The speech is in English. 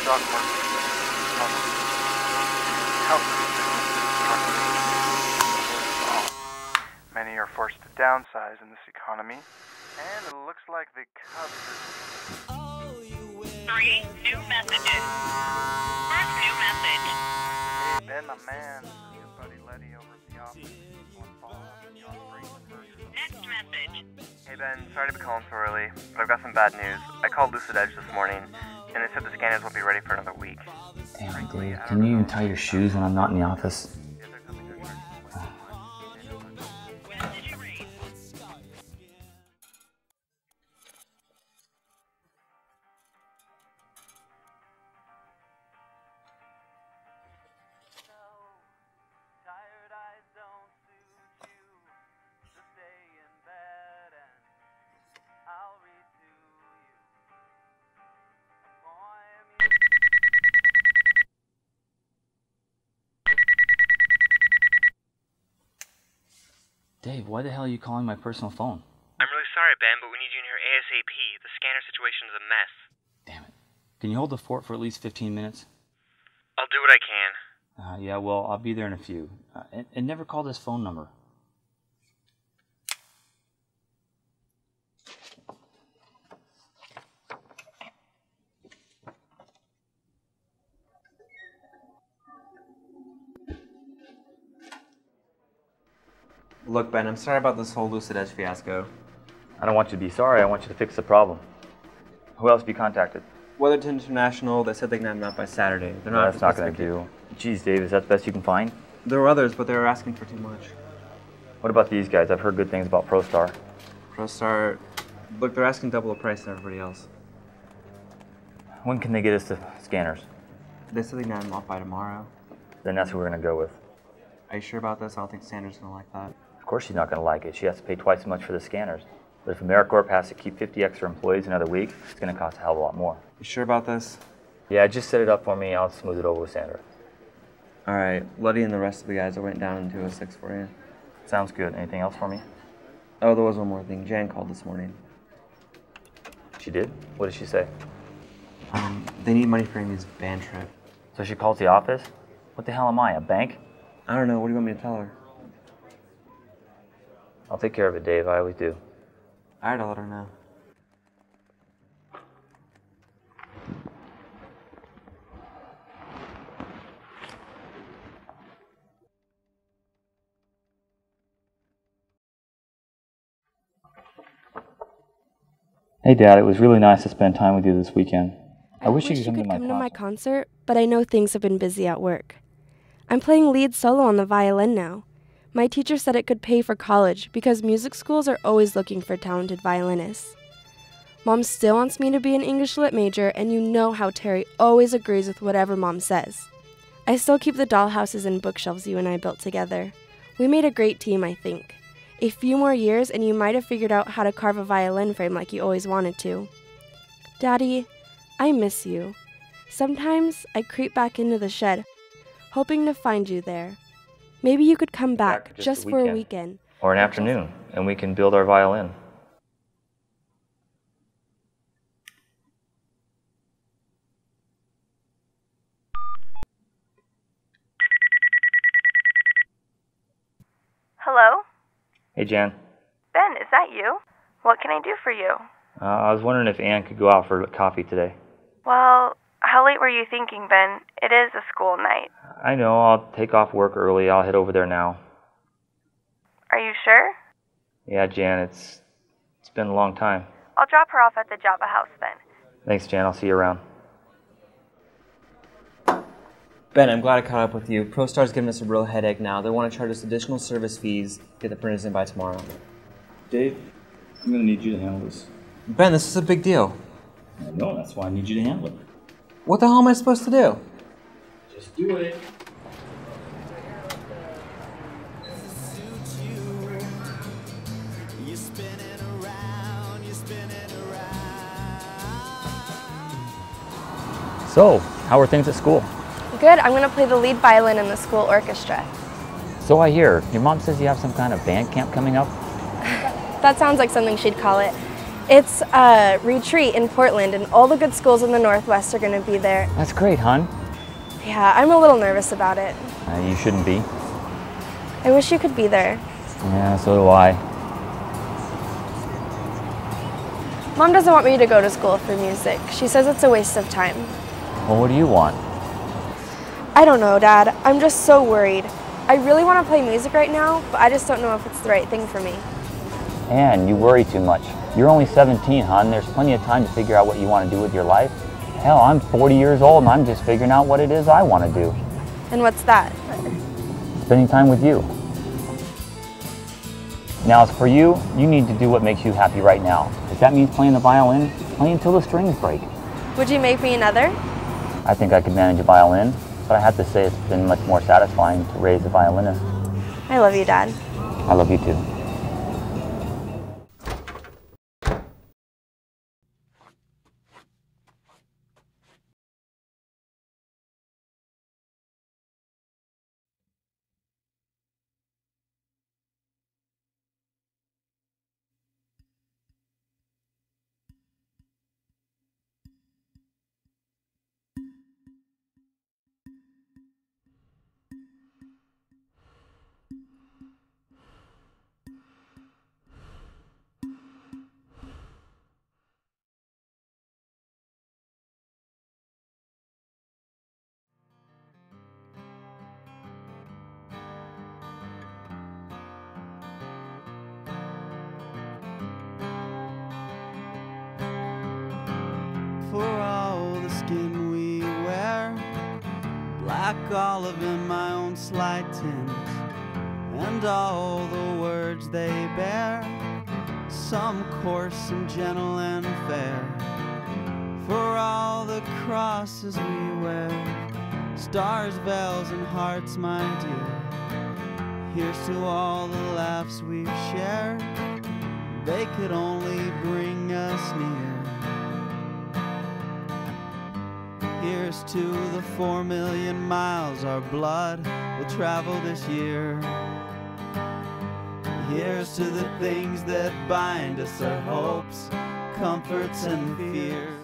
stock market many are forced to downsize in this economy, and it looks like the Cubs are... 3 new messages. First new message. Hey Ben, my man, this is your buddy Letty over at the office. Next message. Hey Ben, sorry to be calling so early, but I've got some bad news. I called Lucid Edge this morning, and they said the scanners won't be ready for another week. Damn, Dave, can you even tie your shoes when I'm not in the office? Dave, why the hell are you calling my personal phone? I'm really sorry, Ben, but we need you in here ASAP. The scanner situation is a mess. Damn it. Can you hold the fort for at least 15 minutes? I'll do what I can. Yeah, well, I'll be there in a few. And never call this phone number. Look, Ben, I'm sorry about this whole Lucid Edge fiasco. I don't want you to be sorry. I want you to fix the problem. Who else have you contacted? Weatherton International, they said they can have them out by Saturday. They're No, not. that's not going to do. Jeez, Dave, is that the best you can find? There were others, but they were asking for too much. What about these guys? I've heard good things about ProStar. ProStar, look, they're asking double the price than everybody else. When can they get us the scanners? They said they can have them off by tomorrow. Then that's who we're going to go with. Are you sure about this? I don't think Sandra's going to like that. Of course she's not going to like it. She has to pay twice as much for the scanners. But if AmeriCorp has to keep 50 extra employees another week, it's going to cost a hell of a lot more. You sure about this? Yeah, just set it up for me. I'll smooth it over with Sandra. All right, Letty and the rest of the guys are waiting down in 206 for you. Sounds good. Anything else for me? Oh, there was one more thing. Jan called this morning. She did? What did she say? They need money for Amy's band trip. So she calls the office? What the hell am I, a bank? I don't know. What do you want me to tell her? I'll take care of it, Dave. I always do. All right, I'll let her know. Hey, Dad. It was really nice to spend time with you this weekend. I wish you could come to my concert, but I know things have been busy at work. I'm playing lead solo on the violin now. My teacher said it could pay for college because music schools are always looking for talented violinists. Mom still wants me to be an English Lit major, and you know how Terry always agrees with whatever Mom says. I still keep the dollhouses and bookshelves you and I built together. We made a great team, I think. A few more years and you might have figured out how to carve a violin frame like you always wanted to. Daddy, I miss you. Sometimes I creep back into the shed, hoping to find you there. Maybe you could come back just for a weekend. Or an afternoon, and we can build our violin. Hello? Hey, Jan. Ben, is that you? What can I do for you? I was wondering if Ann could go out for coffee today. Well, how late were you thinking, Ben? It is a school night. I know. I'll take off work early. I'll head over there now. Are you sure? Yeah, Jan, it's been a long time. I'll drop her off at the Java House then. Thanks, Jan. I'll see you around. Ben, I'm glad I caught up with you. ProStar's giving us a real headache now. They want to charge us additional service fees, get the printers in by tomorrow. Dave, I'm going to need you to handle this. Ben, this is a big deal. I know. That's why I need you to handle it. What the hell am I supposed to do? Just do it. So, how are things at school? Good, I'm going to play the lead violin in the school orchestra. So I hear. Your mom says you have some kind of band camp coming up? That sounds like something she'd call it. It's a retreat in Portland, and all the good schools in the Northwest are going to be there. That's great, hon. Yeah, I'm a little nervous about it. You shouldn't be. I wish you could be there. Yeah, so do I. Mom doesn't want me to go to school for music. She says it's a waste of time. Well, what do you want? I don't know, Dad. I'm just so worried. I really want to play music right now, but I just don't know if it's the right thing for me. Ann, you worry too much. You're only 17, hon. There's plenty of time to figure out what you want to do with your life. Hell, I'm 40 years old and I'm just figuring out what it is I want to do. And what's that? Spending time with you. Now, as for you, you need to do what makes you happy right now. If that means playing the violin, play until the strings break. Would you make me another? I think I could manage a violin, but I have to say it's been much more satisfying to raise a violinist. I love you, Dad. I love you too. For all the skin we wear, black olive in my own slight tint, and all the words they bear, some coarse and gentle and fair. For all the crosses we wear, stars, veils, and hearts, my dear, here's to all the laughs we've shared, they could only bring us near. Here's to the 4 million miles our blood will travel this year. Here's to the things that bind us, our hopes, comforts, and fears.